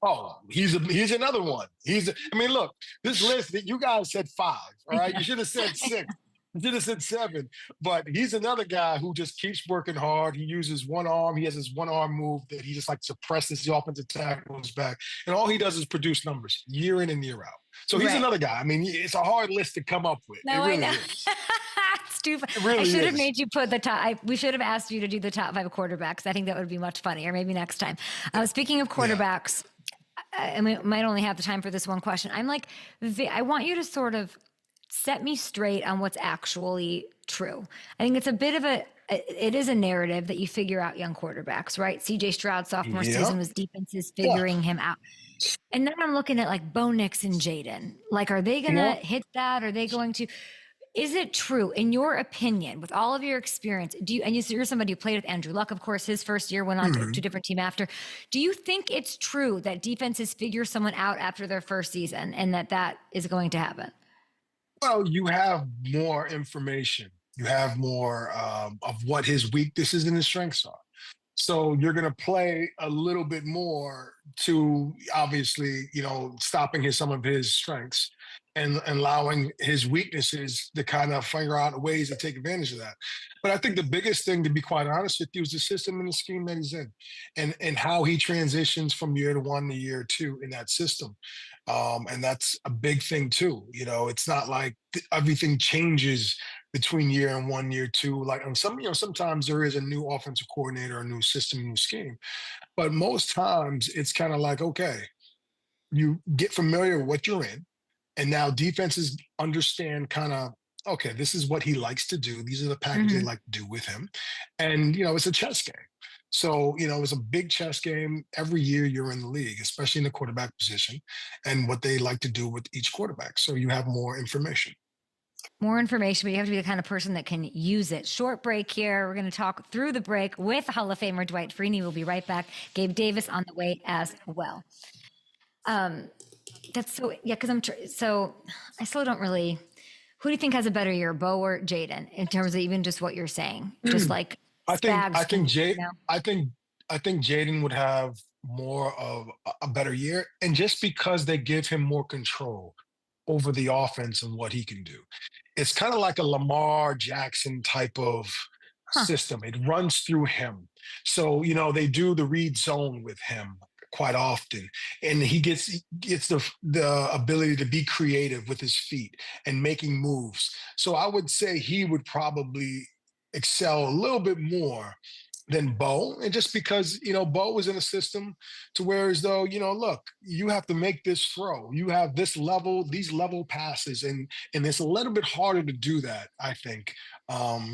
Oh, he's another one. I mean, look, this list that you guys said 5, all right? You should have said 6. You should have said 7. But he's another guy who just keeps working hard. He uses one arm. He has this one arm move that he just like suppresses the offensive tackles back. And all he does is produce numbers year in and year out. So he's another guy. I mean, it's a hard list to come up with. No, it really I know. is. Stupid. Really I should have is. made you put the top. We should have asked you to do the top 5 quarterbacks. I think that would be much funnier. Maybe next time. Speaking of quarterbacks, I might only have the time for this one question. I'm like, I want you to sort of set me straight on what's actually true. I think it's a bit of it is a narrative that you figure out young quarterbacks, right? CJ Stroud sophomore season was defenses figuring him out. And then I'm looking at like Bo Nix and Jaden. Like, are they going to hit that? Are they going to? Is it true, in your opinion, with all of your experience, and you're somebody who played with Andrew Luck, of course, his first year, went on to a different team after. Do you think it's true that defenses figure someone out after their first season and that is going to happen? Well, you have more information. You have more of what his weaknesses and his strengths are. So you're going to play a little bit more to obviously, stopping some of his strengths and allowing his weaknesses to kind of figure out ways to take advantage of that. But I think the biggest thing, to be quite honest with you, is the system and the scheme that he's in and how he transitions from year 1 to year 2 in that system. And that's a big thing too. It's not like everything changes between year 1, year 2. Like sometimes there is a new offensive coordinator, a new system, new scheme. But most times it's kind of like, okay, you get familiar with what you're in. And now defenses understand kind of, okay, this is what he likes to do. These are the packages they like to do with him. And, it's a chess game. So, it's a big chess game. Every year you're in the league, especially in the quarterback position, and what they like to do with each quarterback. So you have more information. More information, but you have to be the kind of person that can use it. Short break here. We're going to talk through the break with Hall of Famer Dwight Freeney. We'll be right back. Gabe Davis on the way as well. That's so, because so I still don't really, who do you think has a better year, Bo or Jaden, in terms of even just what you're saying? Just like, I think Jaden would have more of a better year. And just because they give him more control over the offense and what he can do. It's kind of like a Lamar Jackson type of system. It runs through him. So, they do the read zone with him quite often. And he gets the ability to be creative with his feet and making moves. So I would say he would probably excel a little bit more than Bo. And just because, Bo was in a system to where as though, look, you have to make this throw. You have these level passes. And it's a little bit harder to do that, I think,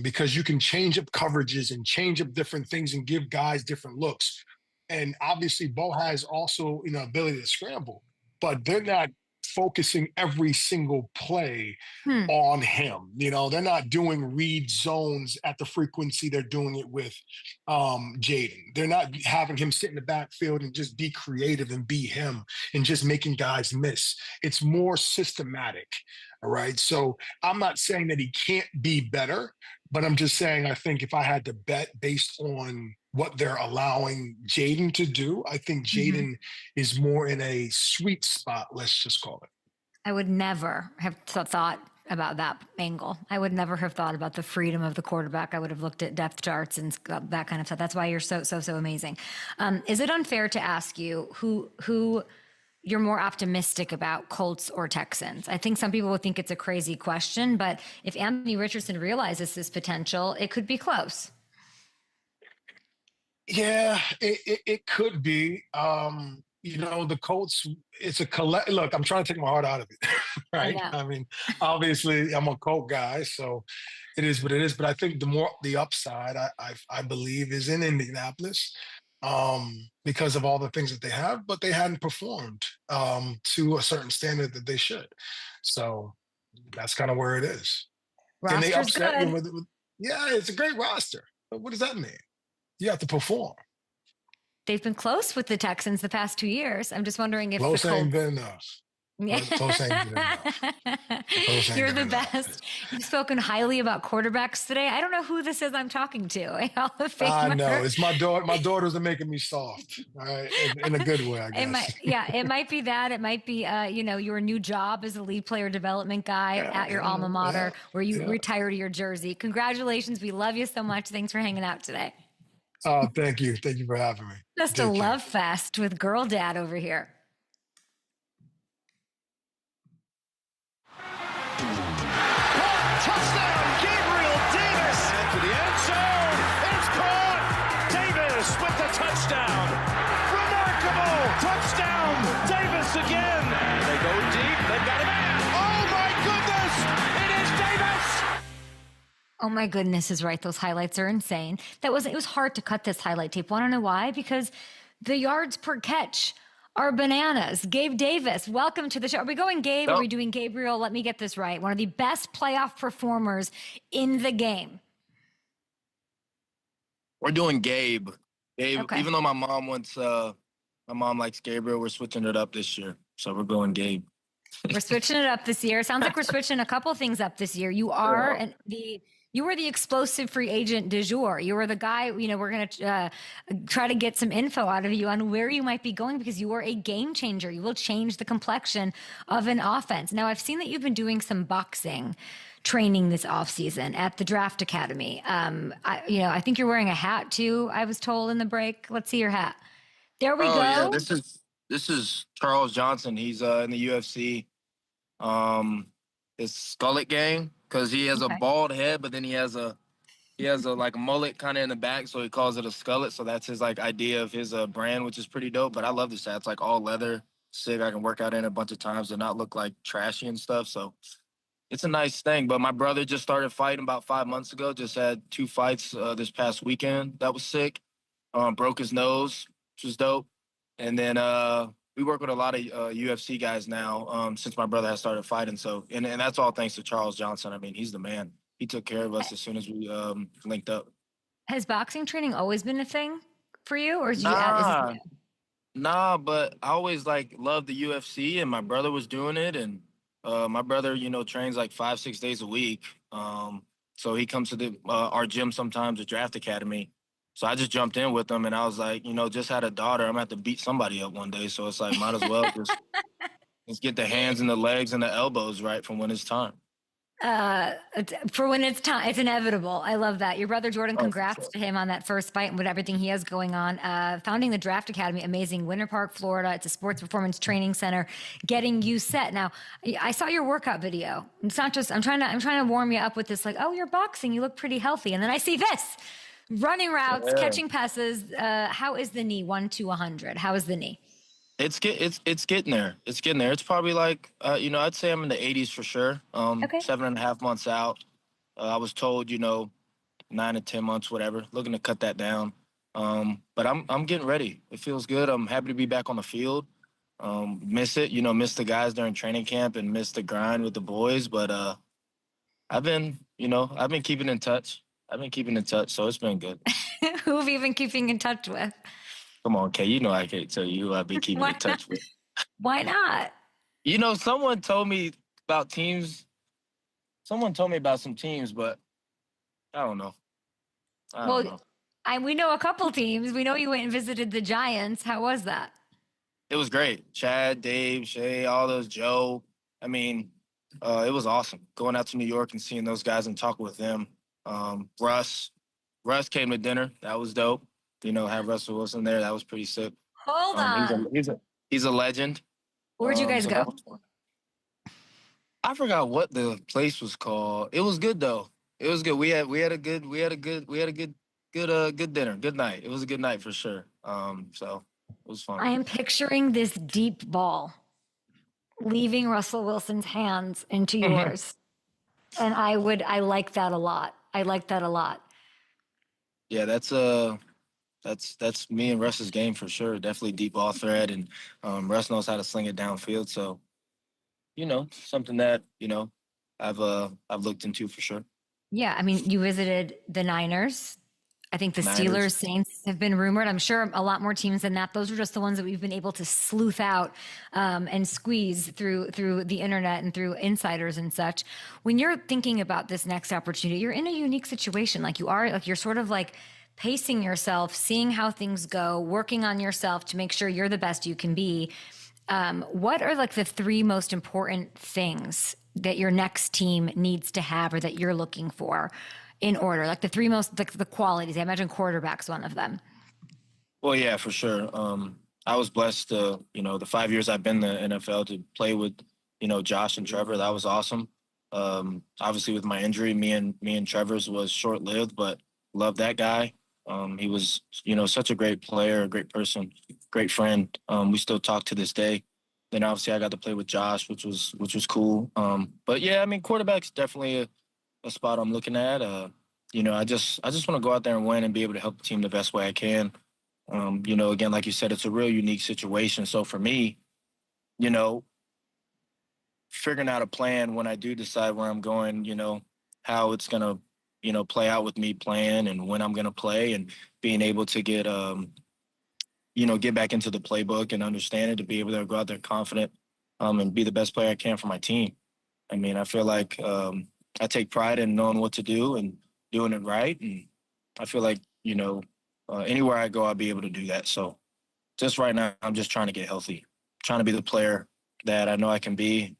because you can change up coverages and change up different things and give guys different looks. And obviously Bo has also, ability to scramble, but they're not focusing every single play on him. They're not doing read zones at the frequency they're doing it with Jaden. They're not having him sit in the backfield and just be creative and be him and just making guys miss. It's more systematic. All right. So I'm not saying that he can't be better, but I'm just saying, I think if I had to bet based on what they're allowing Jaden to do, I think Jaden is more in a sweet spot, let's just call it. I would never have thought about that angle. I would never have thought about the freedom of the quarterback. I would have looked at depth charts and that kind of stuff. That's why you're so amazing. Is it unfair to ask you who you're more optimistic about, Colts or Texans? I think some people would think it's a crazy question, but if Anthony Richardson realizes this potential, it could be close. Yeah, it could be. The Colts, it's a collect. Look, I'm trying to take my heart out of it, right? I mean, obviously, I'm a Colt guy, so it is what it is. But I think the upside, I believe, is in Indianapolis because of all the things that they have, but they hadn't performed to a certain standard that they should. So that's kind of where it is. Can they upset you with? Yeah, it's a great roster. But what does that mean? You have to perform. they've been close with the Texans the past 2 years. I'm just wondering if the Close ain't Colts. good enough. Close ain't good enough. Close ain't You're good the enough. best. You've spoken highly about quarterbacks today. I don't know who this is I'm talking to. A Hall of Famer. I know. It's my daughter. My daughters are making me soft. All right. In a good way, I guess. It might be that. It might be, your new job as a lead player development guy at your alma mater where you retire to your jersey. Congratulations. We love you so much. Thanks for hanging out today. Oh, thank you. Thank you for having me. Just a love fest with girl dad over here. Touchdown, Gabriel Davis. Into the end zone. It's caught. Davis with the touchdown. Remarkable touchdown. Davis again. And they go deep. They've got him in. Oh, my goodness. It is Davis. Oh my goodness is right. Those highlights are insane. It was hard to cut this highlight tape. Want to know why? Because the yards per catch are bananas. Gabe Davis, welcome to the show. Are we going Gabe? Are we doing Gabriel? Let me get this right. One of the best playoff performers in the game. We're doing Gabe. Okay. Even though my mom likes Gabriel, we're switching it up this year. So we're going Gabe. We're switching it up this year. Sounds like we're switching a couple things up this year. You are you were the explosive free agent du jour. You were the guy, we're going to try to get some info out of you on where you might be going because you are a game changer. You will change the complexion of an offense. Now, I've seen that you've been doing some boxing training this offseason at the Draft Academy. I think you're wearing a hat too, I was told in the break. Let's see your hat. There we go. Yeah, this is Charles Johnson. He's in the UFC. It's Skullet Gang because he has a bald head, but then he has a like mullet kind of in the back, so he calls it a skullet. So that's his like idea of his brand, which is pretty dope. But I love this hat. It's like all leather, sick. I can work out in a bunch of times and not look like trashy and stuff. So it's a nice thing. But my brother just started fighting about 5 months ago. Just had 2 fights this past weekend. That was sick. Broke his nose, which was dope. And then we work with a lot of UFC guys now since my brother has started fighting. So, and that's all thanks to Charles Johnson. I mean, he's the man. He took care of us as soon as we linked up. Has boxing training always been a thing for you, or did you add? Nah, but I always loved the UFC, and my brother was doing it, and my brother, trains like 5-6 days a week. So he comes to our gym sometimes, the Draft Academy. So I just jumped in with him, and I was like, just had a daughter. I'm gonna have to beat somebody up one day. So it's like, might as well just get the hands and the legs and the elbows right from when it's time. For when it's time, it's inevitable. I love that. Your brother Jordan, congrats to him on that first fight and with everything he has going on. Founding the Draft Academy, amazing. Winter Park, Florida. It's a sports performance training center, getting you set. Now, I saw your workout video. It's not just I'm trying to warm you up with this, like, oh, you're boxing, you look pretty healthy, and then I see this. Running routes, catching passes. How is the knee? 1 to 100. How is the knee? It's getting there. It's getting there. It's probably like I'd say I'm in the 80s for sure. 7.5 months out. I was told 9 to 10 months, whatever. Looking to cut that down. But I'm getting ready. It feels good. I'm happy to be back on the field. Miss it, miss the guys during training camp and miss the grind with the boys. But I've been keeping in touch. So it's been good. Who have you been keeping in touch with? Come on, Kay. I can't tell you who I've been keeping in touch with. Why not? Someone told me about teams. Someone told me about some teams, but I don't know. I don't know. We know a couple teams. We know you went and visited the Giants. How was that? It was great. Chad, Dave, Shay, all those, Joe. I mean, it was awesome going out to New York and seeing those guys and talking with them. Russ came to dinner. That was dope. Have Russell Wilson there. That was pretty sick. Hold on. He's a legend. Where'd you guys go? I forgot what the place was called. It was good though. It was good. We had a good dinner. Good night. It was a good night for sure. So it was fun. I am picturing this deep ball leaving Russell Wilson's hands into yours. And I like that a lot. Yeah, that's me and Russ's game for sure. Definitely deep ball threat, and Russ knows how to sling it downfield. So, something that I've looked into for sure. Yeah, I mean, you visited the Niners. I think the Niners. Steelers, Saints have been rumored. I'm sure a lot more teams than that. Those are just the ones that we've been able to sleuth out and squeeze through the internet and through insiders and such. When you're thinking about this next opportunity, you're in a unique situation. Like you're sort of like pacing yourself, seeing how things go, working on yourself to make sure you're the best you can be. What are like the three most important things that your next team needs to have or that you're looking for in order? Like the three most, like the qualities. I imagine quarterback's one of them. Well, yeah, for sure. I was blessed to, the 5 years I've been in the NFL to play with, Josh and Trevor. That was awesome. Obviously with my injury, me and Trevor's was short-lived, but love that guy. He was, such a great player, a great person, great friend. We still talk to this day. Then obviously I got to play with Josh, which was cool. But yeah, I mean, quarterback's definitely a spot I'm looking at. I just want to go out there and win and be able to help the team the best way I can. Again, like you said, it's a real unique situation. So for me, figuring out a plan when I do decide where I'm going, how it's going to, play out with me playing and when I'm going to play and being able to get back into the playbook and understand it, to be able to go out there confident and be the best player I can for my team. I mean, I feel like I take pride in knowing what to do and doing it right. And I feel like, anywhere I go, I'll be able to do that. So just right now, I'm just trying to get healthy, trying to be the player that I know I can be.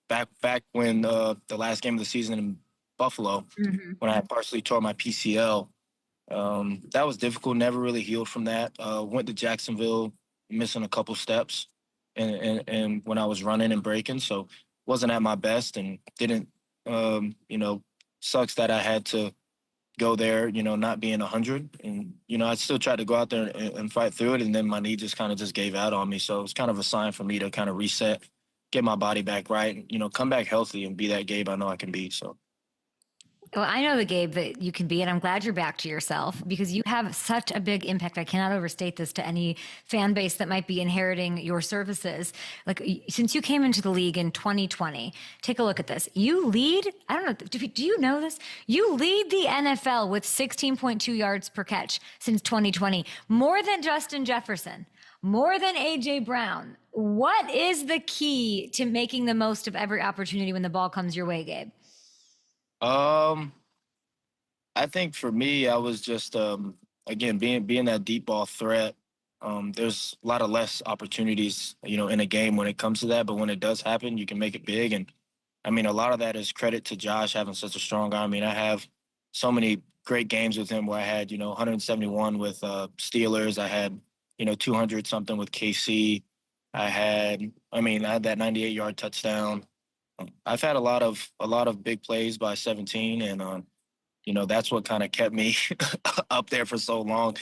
Back when the last game of the season in Buffalo, when I partially tore my PCL, that was difficult, never really healed from that. Went to Jacksonville, missing a couple steps and when I was running and breaking. So wasn't at my best and didn't, sucks that I had to go there, not being 100. And, I still tried to go out there and fight through it. And then my knee just kind of just gave out on me. So it was kind of a sign for me to kind of reset, get my body back right, and, come back healthy and be that Gabe I know I can be. So. Well, I know the Gabe that you can be, and I'm glad you're back to yourself because you have such a big impact. I cannot overstate this to any fan base that might be inheriting your services. Like since you came into the league in 2020, take a look at this. You lead, I don't know, do you know this? You lead the NFL with 16.2 yards per catch since 2020, more than Justin Jefferson, more than AJ Brown. What is the key to making the most of every opportunity when the ball comes your way, Gabe? I think for me, I was just, again, being that deep ball threat. There's a lot of less opportunities, in a game when it comes to that. But when it does happen, you can make it big. And I mean, a lot of that is credit to Josh having such a strong arm. I mean, I have so many great games with him where I had, 171 with Steelers. I had, 200 something with KC. I had that 98-yard touchdown. I've had a lot of big plays by 17, and that's what kind of kept me up there for so long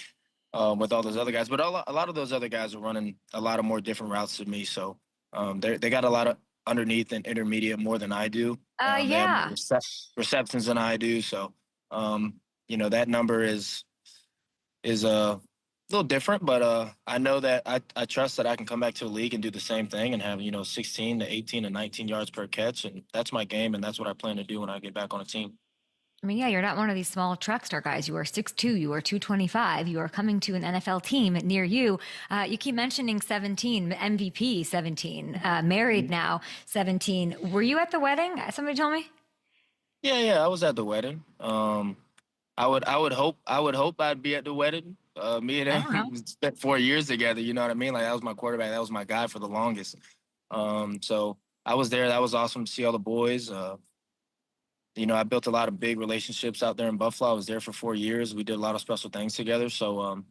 with all those other guys. But a lot of those other guys are running a lot of more different routes than me, so they got a lot of underneath and intermediate more than I do. Yeah, they have more receptions than I do, so that number is a little different, but I know that I trust that I can come back to the league and do the same thing and have 16 to 18 to 19 yards per catch, and that's my game, and that's what I plan to do when I get back on a team. I mean, yeah, you're not one of these small track star guys. You are 6'2", you are 225. You are coming to an NFL team near you. You keep mentioning 17, MVP 17, married now 17. Were you at the wedding? Somebody told me. Yeah, I was at the wedding. I would hope I'd be at the wedding. Me and him spent 4 years together. You know what I mean? Like that was my quarterback. That was my guy for the longest. So I was there. That was awesome to see all the boys. I built a lot of big relationships out there in Buffalo. I was there for 4 years. We did a lot of special things together. So,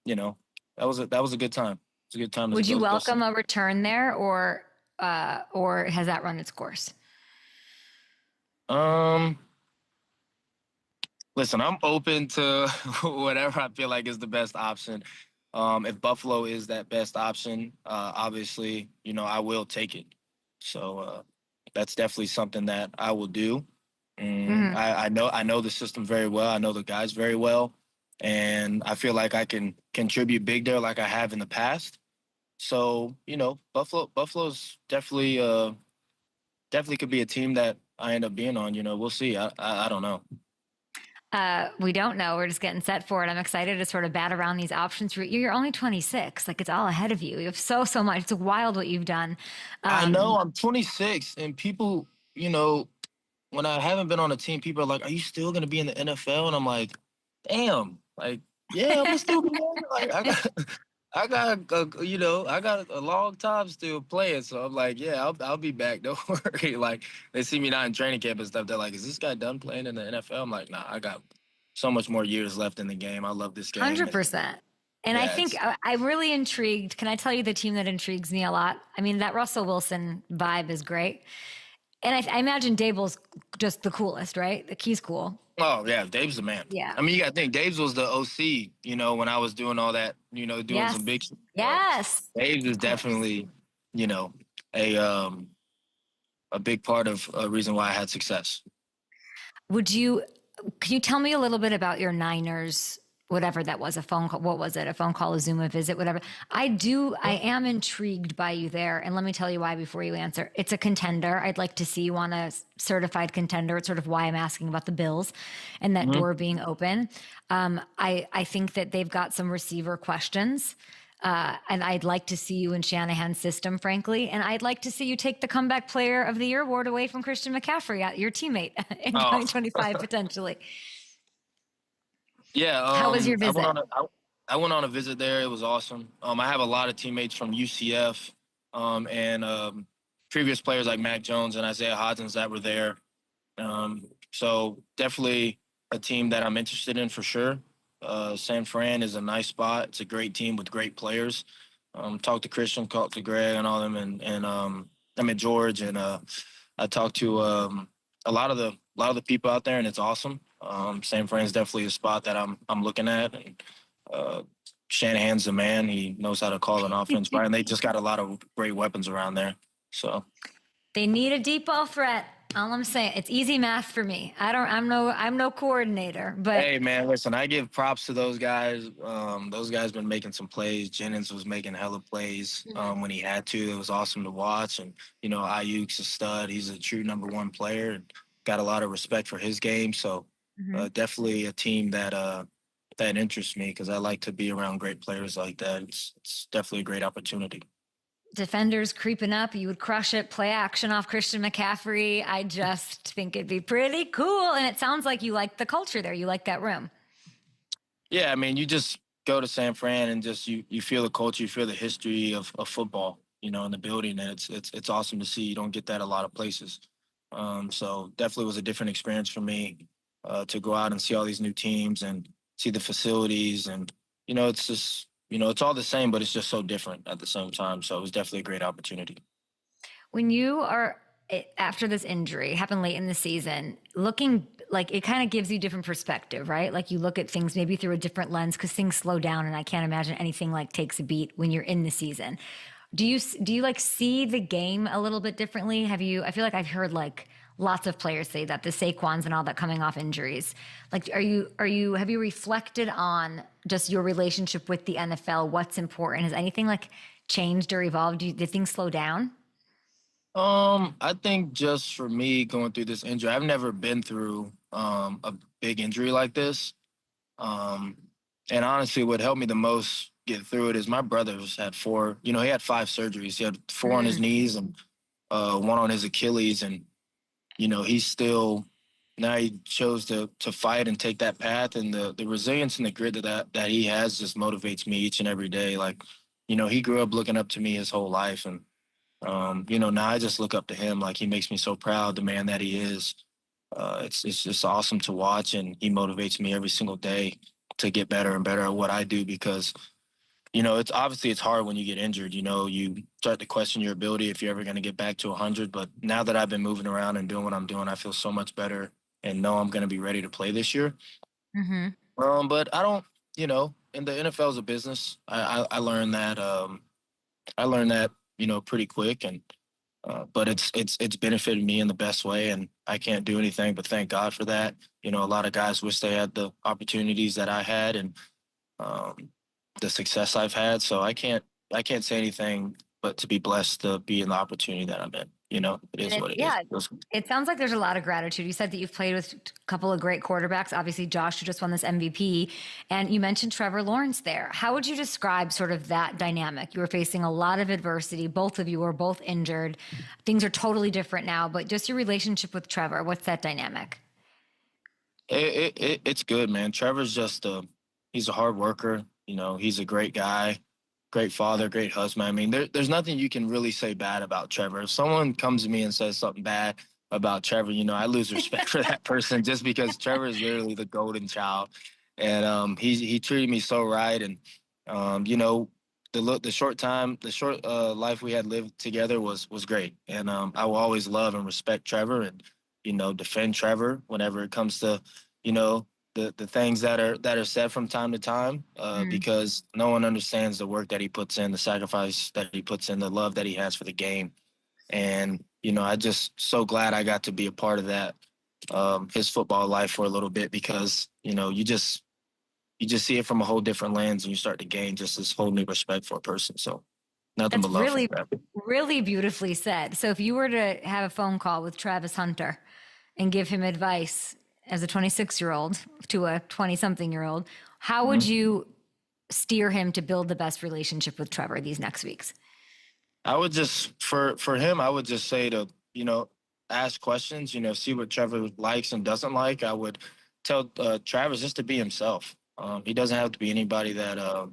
that was a good time. It's a good time. Would you welcome a return there, or has that run its course? Listen, I'm open to whatever I feel like is the best option. If Buffalo is that best option, obviously, I will take it. So that's definitely something that I will do. And I know the system very well. I know the guys very well, and I feel like I can contribute big there, like I have in the past. So Buffalo's definitely could be a team that I end up being on. We'll see. I don't know. We don't know. We're just getting set for it. I'm excited to sort of bat around these options. You're only 26. Like, it's all ahead of you. You have so much. It's wild what you've done. I know I'm 26, and people, when I haven't been on a team, people are like, "Are you still gonna be in the NFL?" And I'm like, "Damn, like, yeah, I'm gonna still be there. Like, I got a long time still playing." So I'm like, "Yeah, I'll be back. Don't worry." Like, they see me not in training camp and stuff. They're like, "Is this guy done playing in the NFL?" I'm like, "Nah, I got so much more years left in the game. I love this game." 100%. And I Yeah, think I'm really intrigued. Can I tell you the team that intrigues me a lot? I mean, that Russell Wilson vibe is great. And I imagine Dable's just the coolest, right? Like, he's cool. Oh, yeah, Dave's the man. Yeah. I mean, you got to think, Dave's was the OC, when I was doing all that, doing some big stuff. Yes. Dave's is definitely, a big part of a reason why I had success. Can you tell me a little bit about your Niners, whatever that was, a phone call? What was it? A phone call, a Zoom, a visit, whatever. I am intrigued by you there. And let me tell you why before you answer. It's a contender. I'd like to see you on a certified contender. It's sort of why I'm asking about the Bills and that door being open. I think that they've got some receiver questions. And I'd like to see you in Shanahan's system, frankly. And I'd like to see you take the Comeback Player of the Year award away from Christian McCaffrey, your teammate, in 2025, potentially. Yeah. How was your visit? I went on a visit there. It was awesome. I have a lot of teammates from UCF and previous players like Mac Jones and Isaiah Hodgins that were there. So definitely a team that I'm interested in for sure. San Fran is a nice spot. It's a great team with great players. Talked to Christian, talked to Greg and all them, and I met George, and I talked to a lot of the people out there, and it's awesome. San Fran's definitely a spot that I'm looking at. And, Shanahan's the man. He knows how to call an offense, right? And they just got a lot of great weapons around there. So they need a deep ball threat. All I'm saying, it's easy math for me. I'm no coordinator, but hey, man, listen, I give props to those guys. Those guys been making some plays. Jennings was making hella plays when he had to. It was awesome to watch. And Ayuk's a stud. He's a true number one player, and got a lot of respect for his game. So definitely a team that interests me, because I like to be around great players like that. It's definitely a great opportunity. Defenders creeping up, you would crush it. Play action off Christian McCaffrey. I just think it'd be pretty cool. And it sounds like you like the culture there. You like that room. Yeah, I mean, you just go to San Fran and just you feel the culture, you feel the history of football, in the building, and it's awesome to see. You don't get that a lot of places. So definitely was a different experience for me to go out and see all these new teams and see the facilities, and it's just. It's all the same, but it's just so different at the same time. So it was definitely a great opportunity. When you are, after this injury, happened late in the season, looking like it kind of gives you different perspective, right? Like you look at things maybe through a different lens because things slow down, and I can't imagine anything like takes a beat when you're in the season. Do you like see the game a little bit differently? I feel like I've heard like lots of players say that, the Saquons and all that, coming off injuries. Like, have you reflected on just your relationship with the NFL? What's important? Has anything like changed or evolved? Did things slow down? I think just for me going through this injury, I've never been through a big injury like this. And honestly, what helped me the most get through it is my brother's had four. He had 5 surgeries. He had 4 on his knees and 1 on his Achilles, and he's still, now he chose to fight and take that path, and the resilience and the grit that he has just motivates me each and every day. Like, he grew up looking up to me his whole life, and now I just look up to him. Like, he makes me so proud, the man that he is. It's just awesome to watch, and he motivates me every single day to get better and better at what I do, because it's hard when you get injured. You start to question your ability if you're ever going to get back to 100. But now that I've been moving around and doing what I'm doing, I feel so much better and know I'm going to be ready to play this year. But I don't, and the NFL is a business. I learned that. Pretty quick, and but it's benefited me in the best way, and I can't do anything but thank God for that. A lot of guys wish they had the opportunities that I had, and the success I've had. So I can't say anything but to be blessed to be in the opportunity that I'm in. you know, it is what it Yeah, is. it sounds like there's a lot of gratitude. You said that you've played with a couple of great quarterbacks, obviously Josh, who just won this MVP, and you mentioned Trevor Lawrence there. How would you describe sort of that dynamic? You were facing a lot of adversity. Both of you were both injured. Things are totally different now, but just your relationship with Trevor, what's that dynamic? It's good, man. Trevor's just he's a hard worker. You know, he's a great guy, great father, great husband. I mean, there's nothing you can really say bad about Trevor. If someone comes to me and says something bad about Trevor, you know, I lose respect for that person just because Trevor is literally the golden child. And he treated me so right. And you know, the short life we had lived together was great. And I will always love and respect Trevor and, you know, defend Trevor whenever it comes to, you know, the things that are said from time to time, because no one understands the work that he puts in, the sacrifice that he puts in, the love that he has for the game. And, you know, I just so glad I got to be a part of that, his football life for a little bit, because, you know, you just see it from a whole different lens and you start to gain just this whole new respect for a person. So nothing That's but love really, for that. really beautifully said. So if you were to have a phone call with Travis Hunter and give him advice as a 26-year-old to a 20-something-year-old, how would you steer him to build the best relationship with Trevor these next weeks? I would just, for him, I would just say to, you know, ask questions, you know, see what Trevor likes and doesn't like. I would tell Travis just to be himself. He doesn't have to be anybody that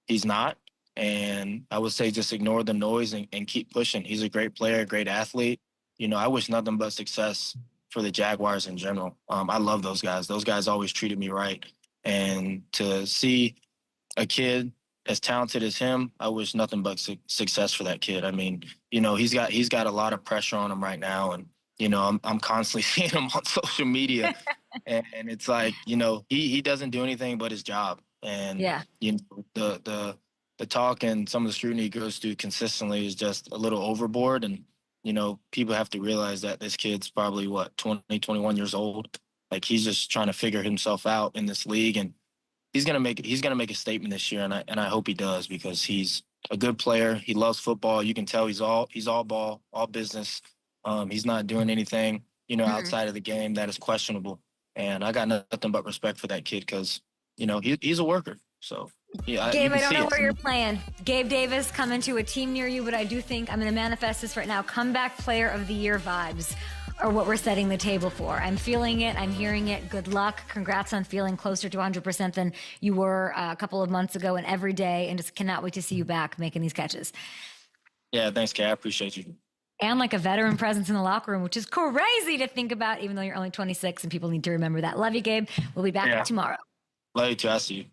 he's not. And I would say just ignore the noise and keep pushing. He's a great player, a great athlete. You know, I wish nothing but success for the Jaguars in general. I love those guys. Those guys always treated me right. And to see a kid as talented as him, I wish nothing but success for that kid. I mean, you know, he's got a lot of pressure on him right now. And, you know, I'm constantly seeing him on social media. and it's like, you know, he doesn't do anything but his job. And, you know, the talk and some of the scrutiny he goes through consistently is just a little overboard. And, you know, people have to realize that this kid's probably 20, 21 years old. Like, he's just trying to figure himself out in this league, and he's gonna make a statement this year, and I hope he does, because he's a good player. He loves football. You can tell he's all ball, all business. He's not doing anything, you know, outside of the game that is questionable. And I got nothing but respect for that kid, because, you know, he's a worker. So. Yeah, Gabe, I don't know where you're playing. Gabe Davis coming to a team near you, but I do think I'm going to manifest this right now. Comeback Player of the Year vibes are what we're setting the table for. I'm feeling it. I'm hearing it. Good luck. Congrats on feeling closer to 100% than you were a couple of months ago, and every day, and just cannot wait to see you back making these catches. Yeah, thanks, Kay. I appreciate you. And like a veteran presence in the locker room, which is crazy to think about, even though you're only 26, and people need to remember that. Love you, Gabe. We'll be back tomorrow. Love you too. I see you.